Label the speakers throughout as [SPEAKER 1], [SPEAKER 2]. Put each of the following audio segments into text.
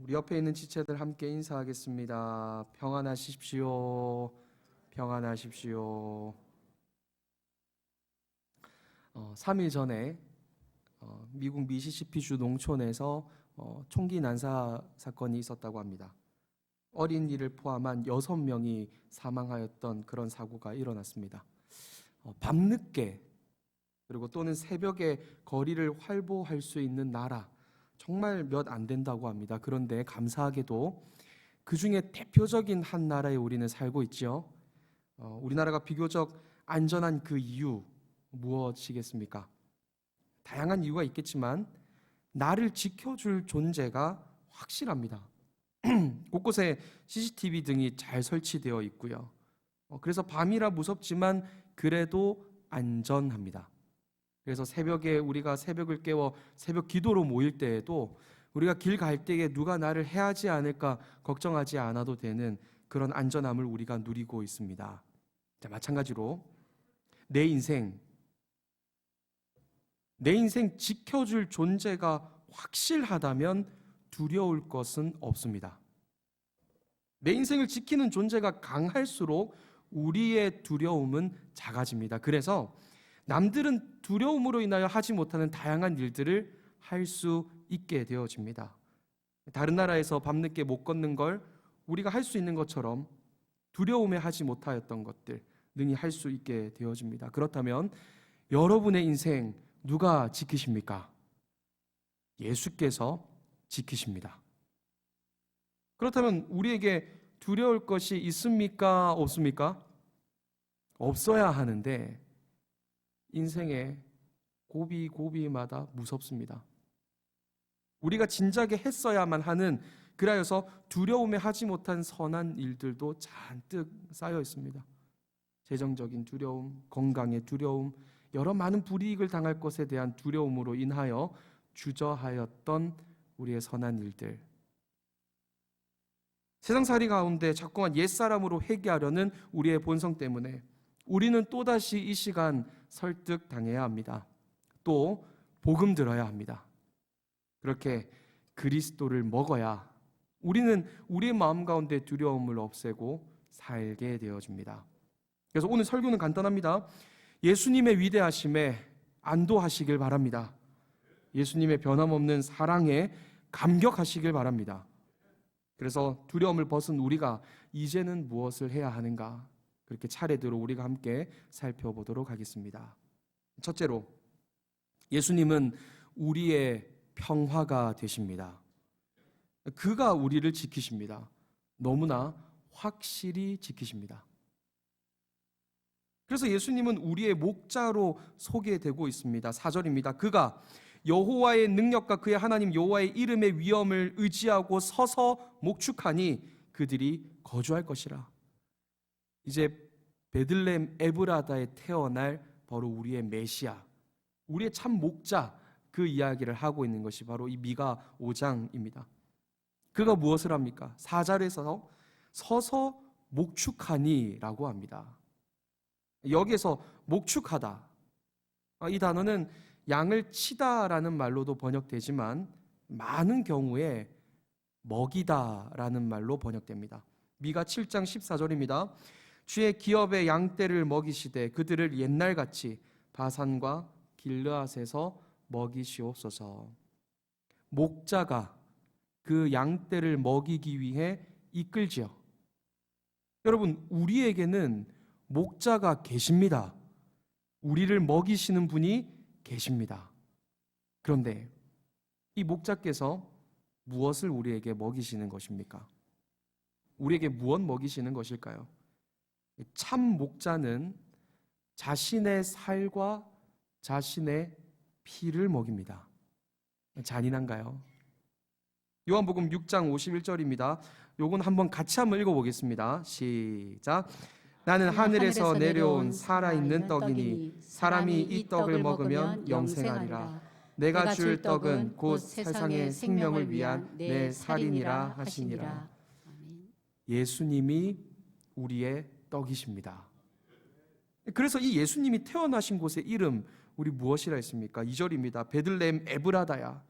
[SPEAKER 1] 우리 옆에 있는 지체들 함께 인사하겠습니다. 평안하십시오. 평안하십시오. 3일 전에 미국 미시시피주 농촌에서 총기 난사 사건이 있었다고 합니다. 어린이를 포함한 6명이 사망하였던 그런 사고가 일어났습니다. 밤늦게 그리고 또는 새벽에 거리를 활보할 수 있는 나라 정말 몇 안 된다고 합니다. 그런데 감사하게도 그 중에 대표적인 한 나라에 우리는 살고 있죠. 우리나라가 비교적 안전한 그 이유 무엇이겠습니까? 다양한 이유가 있겠지만 나를 지켜줄 존재가 확실합니다. 곳곳에 CCTV 등이 잘 설치되어 있고요. 그래서 밤이라 무섭지만 그래도 안전합니다. 그래서 새벽에 우리가 새벽을 깨워 새벽 기도로 모일 때에도 우리가 길 갈 때에 누가 나를 해하지 않을까 걱정하지 않아도 되는 그런 안전함을 우리가 누리고 있습니다. 자, 마찬가지로 내 인생 지켜줄 존재가 확실하다면 두려울 것은 없습니다. 내 인생을 지키는 존재가 강할수록 우리의 두려움은 작아집니다. 그래서 남들은 두려움으로 인하여 하지 못하는 다양한 일들을 할 수 있게 되어집니다. 다른 나라에서 밤늦게 못 걷는 걸 우리가 할 수 있는 것처럼 두려움에 하지 못하였던 것들 능히 할 수 있게 되어집니다. 그렇다면 여러분의 인생 누가 지키십니까? 예수께서 지키십니다. 그렇다면 우리에게 두려울 것이 있습니까? 없습니까? 없어야 하는데 인생의 고비고비마다 무섭습니다. 우리가 진작에 했어야만 하는 그라여서 두려움에 하지 못한 선한 일들도 잔뜩 쌓여 있습니다. 재정적인 두려움, 건강의 두려움, 여러 많은 불이익을 당할 것에 대한 두려움으로 인하여 주저하였던 우리의 선한 일들. 세상살이 가운데 자꾸만 옛사람으로 회개하려는 우리의 본성 때문에 우리는 또다시 이 시간 설득당해야 합니다. 또 복음 들어야 합니다. 그렇게 그리스도를 먹어야 우리는 우리의 마음 가운데 두려움을 없애고 살게 되어집니다. 그래서 오늘 설교는 간단합니다. 예수님의 위대하심에 안도하시길 바랍니다. 예수님의 변함없는 사랑에 감격하시길 바랍니다. 그래서 두려움을 벗은 우리가 이제는 무엇을 해야 하는가? 그렇게 차례대로 우리가 함께 살펴보도록 하겠습니다. 첫째로, 예수님은 우리의 평화가 되십니다. 그가 우리를 지키십니다. 너무나 확실히 지키십니다. 그래서 예수님은 우리의 목자로 소개되고 있습니다. 4절입니다. 그가 여호와의 능력과 그의 하나님 여호와의 이름의 위엄을 의지하고 서서 목축하니 그들이 거주할 것이라. 이제 베들레헴 에브라다에 태어날 바로 우리의 메시아, 우리의 참 목자, 그 이야기를 하고 있는 것이 바로 이 미가 5장입니다. 그가 무엇을 합니까? 4절에서 서서 목축하니 라고 합니다. 여기에서 목축하다, 이 단어는 양을 치다라는 말로도 번역되지만 많은 경우에 먹이다라는 말로 번역됩니다. 미가 7장 14절입니다. 주의 기업의 양떼를 먹이시되 그들을 옛날같이 바산과 길르앗에서 먹이시옵소서. 목자가 그 양떼를 먹이기 위해 이끌지요. 여러분, 우리에게는 목자가 계십니다. 우리를 먹이시는 분이 계십니다. 그런데 이 목자께서 무엇을 우리에게 먹이시는 것입니까? 우리에게 무엇 먹이시는 것일까요? 참 목자는 자신의 살과 자신의 피를 먹입니다. 잔인한가요? 요한복음 6장 51절입니다. 요건 한번 같이 한번 읽어보겠습니다. 시작. 나는 하늘에서 내려온 살아있는 떡이니 사람이 이 떡을 먹으면 영생하리라. 내가 줄 떡은 곧 세상의 생명을 위한 내 살이니라 하시니라. 예수님이 우리의 떡이십니다. 그래서 이 예수님이 태어나신 곳의 이름 우리 무엇이라 했습니까? 2절입니다. 베들레헴 에브라다야.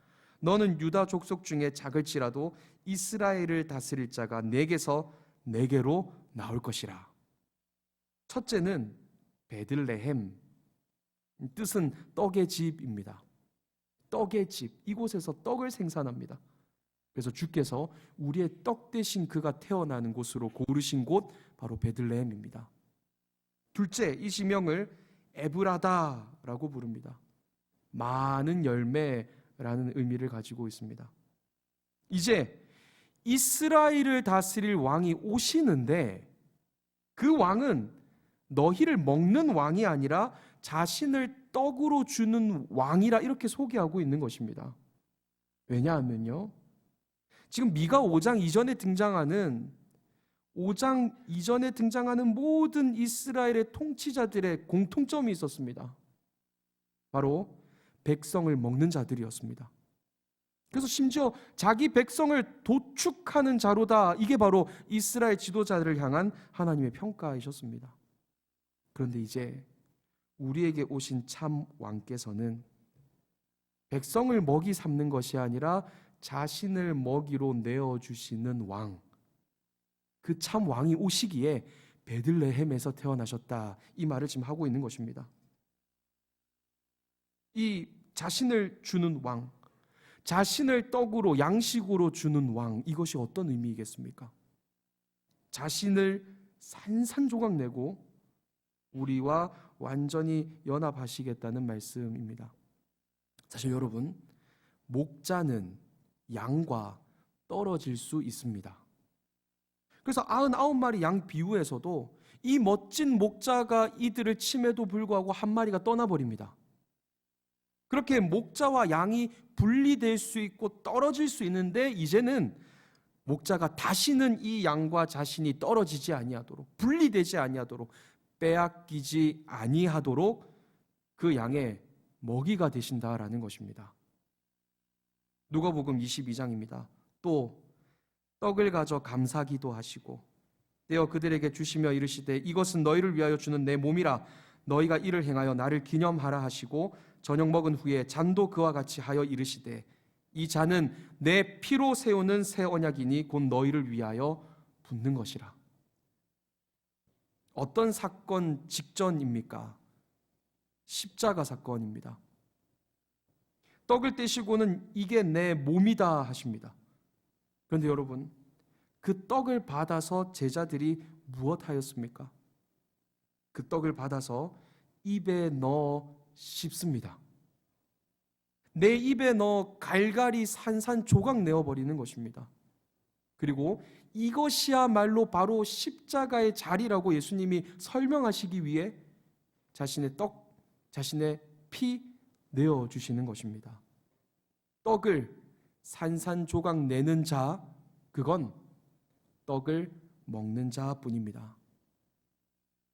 [SPEAKER 1] 너는 유다 족속 중에 작을지라도 이스라엘을 다스릴 자가 내게서 내게로 나올 것이라. 첫째는 베들레헴, 뜻은 떡의 집입니다. 떡의 집, 이곳에서 떡을 생산합니다. 그래서 주께서 우리의 떡 대신 그가 태어나는 곳으로 고르신 곳 바로 베들레헴입니다. 둘째, 이 지명을 에브라다라고 부릅니다. 많은 열매라는 의미를 가지고 있습니다. 이제 이스라엘을 다스릴 왕이 오시는데 그 왕은 너희를 먹는 왕이 아니라 자신을 떡으로 주는 왕이라 이렇게 소개하고 있는 것입니다. 왜냐하면요, 지금 미가 5장 이전에 등장하는 모든 이스라엘의 통치자들의 공통점이 있었습니다. 바로 백성을 먹는 자들이었습니다. 그래서 심지어 자기 백성을 도축하는 자로다, 이게 바로 이스라엘 지도자들을 향한 하나님의 평가이셨습니다. 그런데 이제 우리에게 오신 참 왕께서는 백성을 먹이 삼는 것이 아니라 자신을 먹이로 내어주시는 왕, 그 참 왕이 오시기에 베들레헴에서 태어나셨다, 이 말을 지금 하고 있는 것입니다. 이 자신을 주는 왕, 자신을 떡으로 양식으로 주는 왕, 이것이 어떤 의미이겠습니까? 자신을 산산조각 내고 우리와 완전히 연합하시겠다는 말씀입니다. 사실 여러분, 목자는 양과 떨어질 수 있습니다. 그래서 99마리 양 비유에서도 이 멋진 목자가 이들을 침에도 불구하고 한 마리가 떠나버립니다. 그렇게 목자와 양이 분리될 수 있고 떨어질 수 있는데, 이제는 목자가 다시는 이 양과 자신이 떨어지지 아니하도록, 분리되지 아니하도록, 빼앗기지 아니하도록 그 양의 먹이가 되신다라는 것입니다. 누가복음 22장입니다. 또 떡을 가져 감사기도 하시고 떼어 그들에게 주시며 이르시되 이것은 너희를 위하여 주는 내 몸이라. 너희가 이를 행하여 나를 기념하라 하시고 저녁 먹은 후에 잔도 그와 같이 하여 이르시되 이 잔은 내 피로 세우는 새 언약이니 곧 너희를 위하여 붓는 것이라. 어떤 사건 직전입니까? 십자가 사건입니다. 떡을 떼시고는 이게 내 몸이다 하십니다. 그런데 여러분, 그 떡을 받아서 제자들이 무엇하였습니까? 그 떡을 받아서 입에 넣어 씹습니다. 내 입에 넣어 갈갈이 산산조각 내어버리는 것입니다. 그리고 이것이야말로 바로 십자가의 자리라고 예수님이 설명하시기 위해 자신의 떡, 자신의 피 내어주시는 것입니다. 떡을 산산조각 내는 자, 그건 떡을 먹는 자뿐입니다.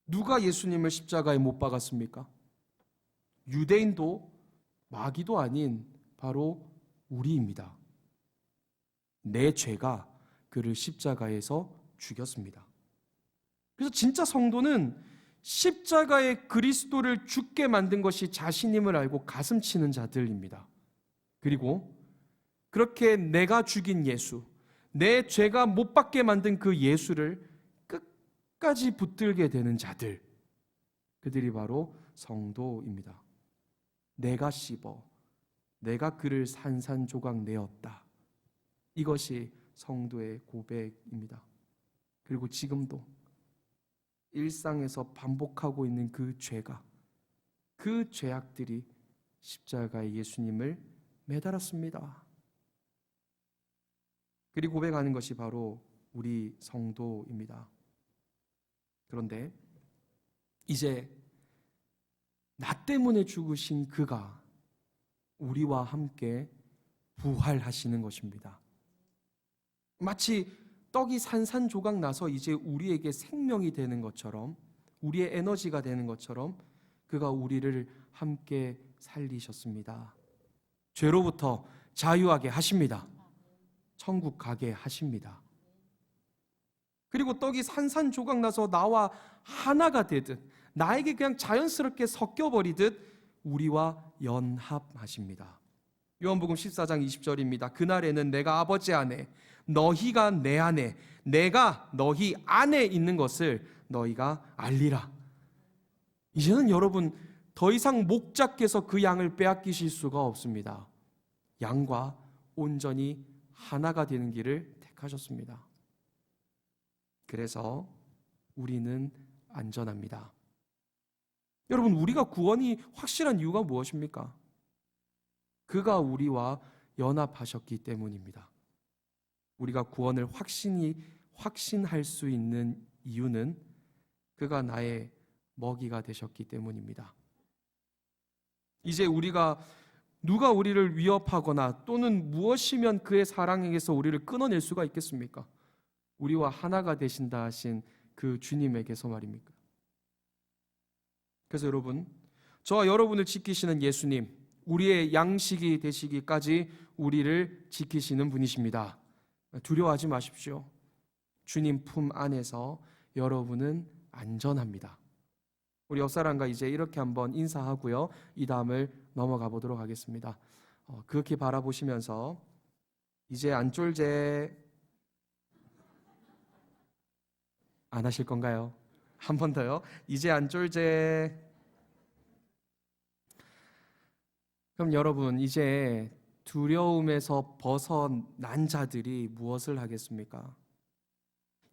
[SPEAKER 1] 누가 예수님을 십자가에 못 박았습니까? 유대인도 마귀도 아닌 바로 우리입니다. 내 죄가 그를 십자가에서 죽였습니다. 그래서 진짜 성도는 십자가의 그리스도를 죽게 만든 것이 자신임을 알고 가슴치는 자들입니다. 그리고 그렇게 내가 죽인 예수, 내 죄가 못 받게 만든 그 예수를 끝까지 붙들게 되는 자들, 그들이 바로 성도입니다. 내가 씹어, 내가 그를 산산조각 내었다. 이것이 성도의 고백입니다. 그리고 지금도 일상에서 반복하고 있는 그 죄가, 그 죄악들이 십자가에 예수님을 매달았습니다. 그리고 고백하는 것이 바로 우리 성도입니다. 그런데 이제 나 때문에 죽으신 그가 우리와 함께 부활하시는 것입니다. 마치 떡이 산산조각 나서 이제 우리에게 생명이 되는 것처럼, 우리의 에너지가 되는 것처럼 그가 우리를 함께 살리셨습니다. 죄로부터 자유하게 하십니다. 천국 가게 하십니다. 그리고 떡이 산산조각 나서 나와 하나가 되듯, 나에게 그냥 자연스럽게 섞여버리듯 우리와 연합하십니다. 요한복음 14장 20절입니다. 그날에는 내가 아버지 안에, 너희가 내 안에, 내가 너희 안에 있는 것을 너희가 알리라. 이제는 여러분 더 이상 목자께서 그 양을 빼앗기실 수가 없습니다. 양과 온전히 하나가 되는 길을 택하셨습니다. 그래서 우리는 안전합니다. 여러분, 우리가 구원이 확실한 이유가 무엇입니까? 그가 우리와 연합하셨기 때문입니다. 우리가 구원을 확신할 수 있는 이유는 그가 나의 먹이가 되셨기 때문입니다. 이제 누가 우리를 위협하거나 또는 무엇이면 그의 사랑에게서 우리를 끊어낼 수가 있겠습니까? 우리와 하나가 되신다 하신 그 주님에게서 말입니까? 그래서 여러분, 저와 여러분을 지키시는 예수님, 우리의 양식이 되시기까지 우리를 지키시는 분이십니다. 두려워하지 마십시오. 주님 품 안에서 여러분은 안전합니다. 우리 옆사람과 이제 이렇게 한번 인사하고요, 이 다음을 넘어가 보도록 하겠습니다. 그렇게 바라보시면서 이제 안 쫄제 안 하실 건가요? 한 번 더요. 이제 안 쫄제. 그럼 여러분, 이제 두려움에서 벗어난 자들이 무엇을 하겠습니까?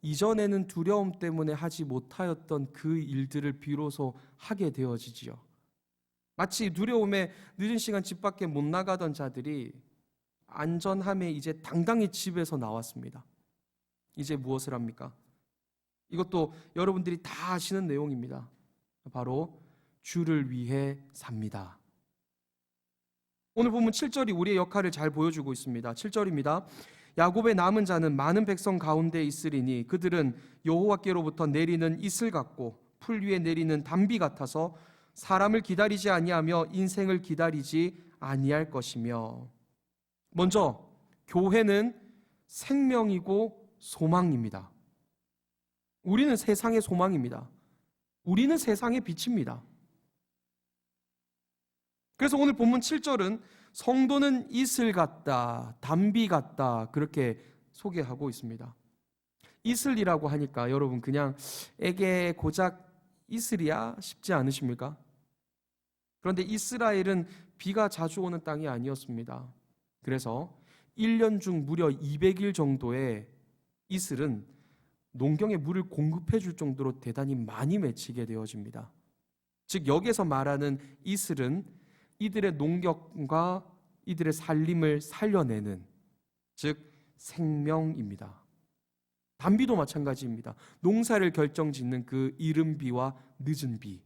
[SPEAKER 1] 이전에는 두려움 때문에 하지 못하였던 그 일들을 비로소 하게 되어지지요. 마치 두려움에 늦은 시간 집 밖에 못 나가던 자들이 안전함에 이제 당당히 집에서 나왔습니다. 이제 무엇을 합니까? 이것도 여러분들이 다 아시는 내용입니다. 바로 주를 위해 삽니다. 오늘 보면 7절이 우리의 역할을 잘 보여주고 있습니다. 7절입니다. 야곱의 남은 자는 많은 백성 가운데 있으리니 그들은 여호와께로부터 내리는 이슬 같고 풀 위에 내리는 단비 같아서 사람을 기다리지 아니하며 인생을 기다리지 아니할 것이며. 먼저 교회는 생명이고 소망입니다. 우리는 세상의 소망입니다. 우리는 세상의 빛입니다. 그래서 오늘 본문 7절은 성도는 이슬 같다, 단비 같다, 그렇게 소개하고 있습니다. 이슬이라고 하니까 여러분 그냥 에게 고작 이슬이야 싶지 않으십니까? 그런데 이스라엘은 비가 자주 오는 땅이 아니었습니다. 그래서 1년 중 무려 200일 정도의 이슬은 농경에 물을 공급해 줄 정도로 대단히 많이 맺히게 되어집니다. 즉 여기서 말하는 이슬은 이들의 농경과 이들의 살림을 살려내는, 즉 생명입니다. 단비도 마찬가지입니다. 농사를 결정짓는 그 이른 비와 늦은 비,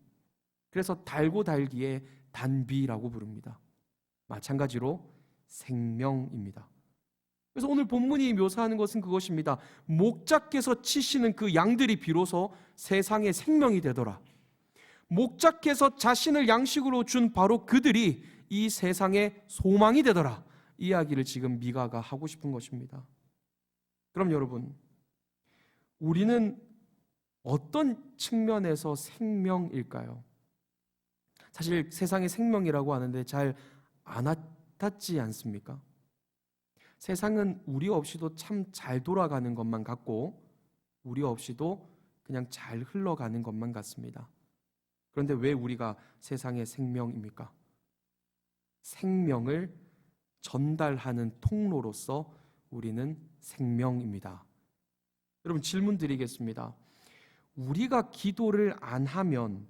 [SPEAKER 1] 그래서 달고 달기에 단비라고 부릅니다. 마찬가지로 생명입니다. 그래서 오늘 본문이 묘사하는 것은 그것입니다. 목자께서 치시는 그 양들이 비로소 세상의 생명이 되더라. 목자께서 자신을 양식으로 준 바로 그들이 이 세상의 소망이 되더라. 이야기를 지금 미가가 하고 싶은 것입니다. 그럼 여러분, 우리는 어떤 측면에서 생명일까요? 사실 세상의 생명이라고 하는데 잘 안 와닿지 않습니까? 세상은 우리 없이도 참 잘 돌아가는 것만 같고 우리 없이도 그냥 잘 흘러가는 것만 같습니다. 그런데 왜 우리가 세상의 생명입니까? 생명을 전달하는 통로로서 우리는 생명입니다. 여러분 질문 드리겠습니다. 우리가 기도를 안 하면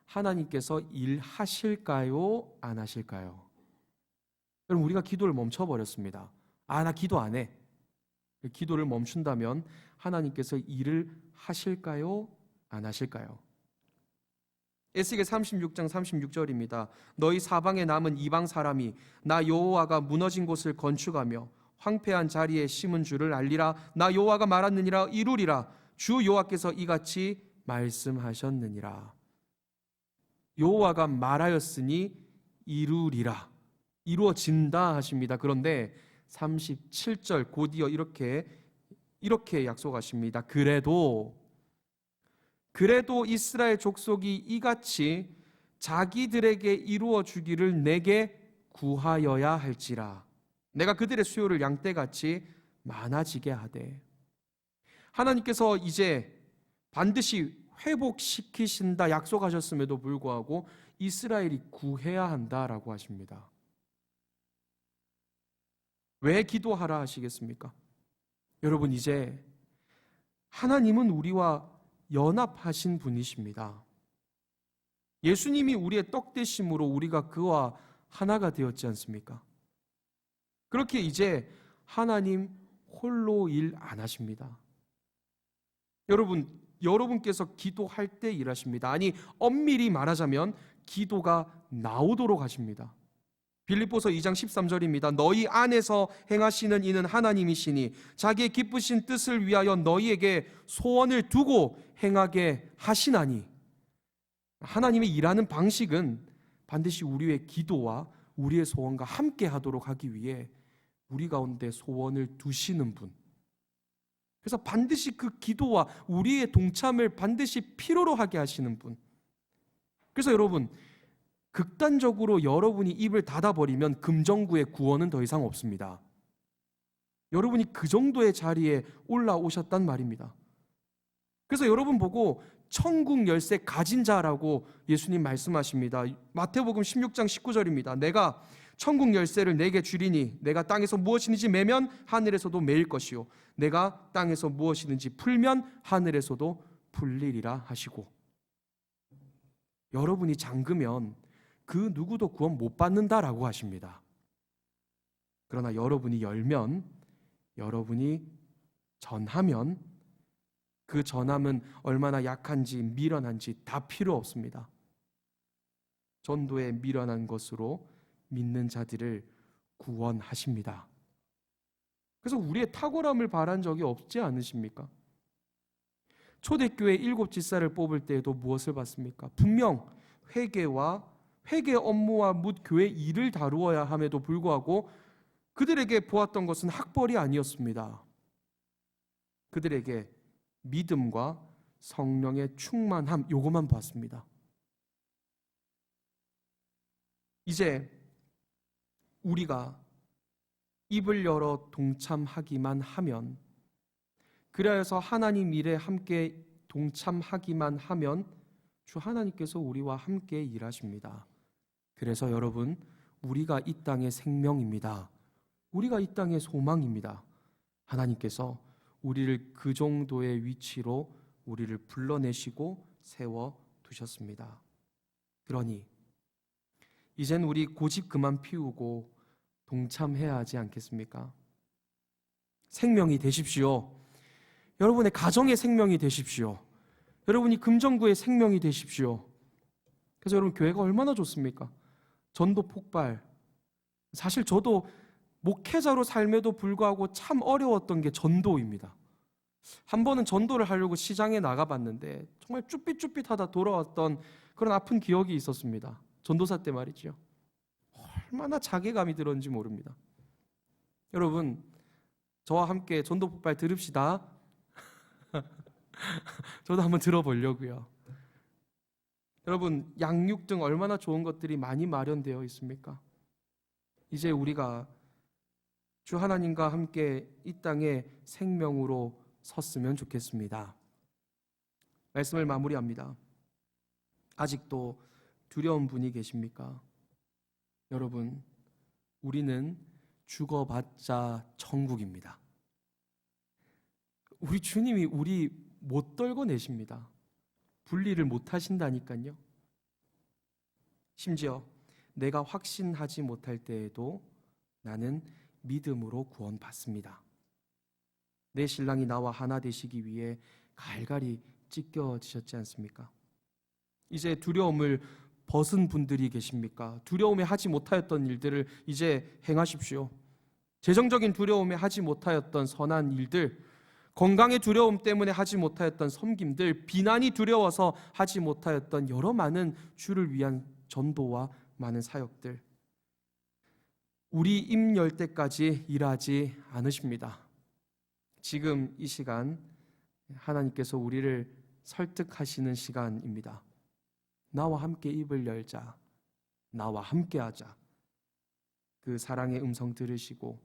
[SPEAKER 1] 하나님께서 일하실까요? 안 하실까요? 여러분 우리가 기도를 멈춰버렸습니다. 나 기도 안 해. 기도를 멈춘다면 하나님께서 일을 하실까요? 안 하실까요? 에스겔 36장 36절입니다. 너희 사방에 남은 이방 사람이 나 여호와가 무너진 곳을 건축하며 황폐한 자리에 심은 줄을 알리라. 나 여호와가 말하느니라 이루리라. 주 여호와께서 이같이 말씀하셨느니라. 여호와가 말하였으니 이루리라. 이루어진다 하십니다. 그런데 37절 곧이어 이렇게 약속하십니다. 그래도 이스라엘 족속이 이같이 자기들에게 이루어 주기를 내게 구하여야 할지라. 내가 그들의 수요를 양떼같이 많아지게 하되. 하나님께서 이제 반드시 회복시키신다 약속하셨음에도 불구하고 이스라엘이 구해야 한다라고 하십니다. 왜 기도하라 하시겠습니까? 여러분, 이제 하나님은 우리와 연합하신 분이십니다. 예수님이 우리의 떡 되심으로 우리가 그와 하나가 되었지 않습니까? 그렇게 이제 하나님 홀로 일 안 하십니다. 여러분께서 기도할 때 일하십니다. 아니, 엄밀히 말하자면 기도가 나오도록 하십니다. 빌립보서 2장 13절입니다. 너희 안에서 행하시는 이는 하나님이시니 자기의 기쁘신 뜻을 위하여 너희에게 소원을 두고 행하게 하시나니. 하나님의 일하는 방식은 반드시 우리의 기도와 우리의 소원과 함께 하도록 하기 위해 우리 가운데 소원을 두시는 분. 그래서 반드시 그 기도와 우리의 동참을 반드시 필요로 하게 하시는 분. 그래서 여러분, 극단적으로 여러분이 입을 닫아버리면 금정구의 구원은 더 이상 없습니다. 여러분이 그 정도의 자리에 올라오셨단 말입니다. 그래서 여러분 보고 천국 열쇠 가진 자라고 예수님 말씀하십니다. 마태복음 16장 19절입니다. 내가 천국 열쇠를 내게 주리니 내가 땅에서 무엇이든지 매면 하늘에서도 매일 것이요 내가 땅에서 무엇이든지 풀면 하늘에서도 풀리리라 하시고, 여러분이 잠그면 그 누구도 구원 못 받는다라고 하십니다. 그러나 여러분이 열면, 여러분이 전하면 그 전함은 얼마나 약한지 미련한지 다 필요 없습니다. 전도에 미련한 것으로 믿는 자들을 구원하십니다. 그래서 우리의 탁월함을 바란 적이 없지 않으십니까? 초대교회 7 집사를 뽑을 때에도 무엇을 봤습니까? 분명 회개 업무와 묻 교회 일을 다루어야 함에도 불구하고 그들에게 보았던 것은 학벌이 아니었습니다. 그들에게 믿음과 성령의 충만함, 요것만 봤습니다. 이제 우리가 입을 열어 동참하기만 하면, 그래서 하나님 일에 함께 동참하기만 하면 주 하나님께서 우리와 함께 일하십니다. 그래서 여러분, 우리가 이 땅의 생명입니다. 우리가 이 땅의 소망입니다. 하나님께서 우리를 그 정도의 위치로 우리를 불러내시고 세워두셨습니다. 그러니 이젠 우리 고집 그만 피우고 동참해야 하지 않겠습니까? 생명이 되십시오. 여러분의 가정의 생명이 되십시오. 여러분이 금정구의 생명이 되십시오. 그래서 여러분, 교회가 얼마나 좋습니까? 전도 폭발. 사실 저도 목회자로 삶에도 불구하고 참 어려웠던 게 전도입니다. 한 번은 전도를 하려고 시장에 나가봤는데 정말 쭈삣쭈삣하다 돌아왔던 그런 아픈 기억이 있었습니다. 전도사 때 말이죠. 얼마나 자괴감이 들었는지 모릅니다. 여러분, 저와 함께 전도 폭발 들읍시다. 저도 한번 들어보려고요. 여러분, 양육 등 얼마나 좋은 것들이 많이 마련되어 있습니까? 이제 우리가 주 하나님과 함께 이 땅에 생명으로 섰으면 좋겠습니다. 말씀을 마무리합니다. 아직도 두려운 분이 계십니까? 여러분, 우리는 죽어봤자 천국입니다. 우리 주님이 우리 못 떨궈내십니다. 분리를 못 하신다니까요. 심지어 내가 확신하지 못할 때에도 나는 믿음으로 구원받습니다. 내 신랑이 나와 하나 되시기 위해 갈갈이 찢겨지셨지 않습니까? 이제 두려움을 벗은 분들이 계십니까? 두려움에 하지 못하였던 일들을 이제 행하십시오. 재정적인 두려움에 하지 못하였던 선한 일들, 건강의 두려움 때문에 하지 못하였던 섬김들, 비난이 두려워서 하지 못하였던 여러 많은 주를 위한 전도와 많은 사역들, 우리 입 열 때까지 일하지 않으십니다. 지금 이 시간 하나님께서 우리를 설득하시는 시간입니다. 나와 함께 입을 열자. 나와 함께 하자. 그 사랑의 음성 들으시고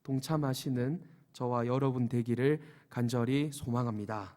[SPEAKER 1] 동참하시는 저와 여러분 되기를 간절히 소망합니다.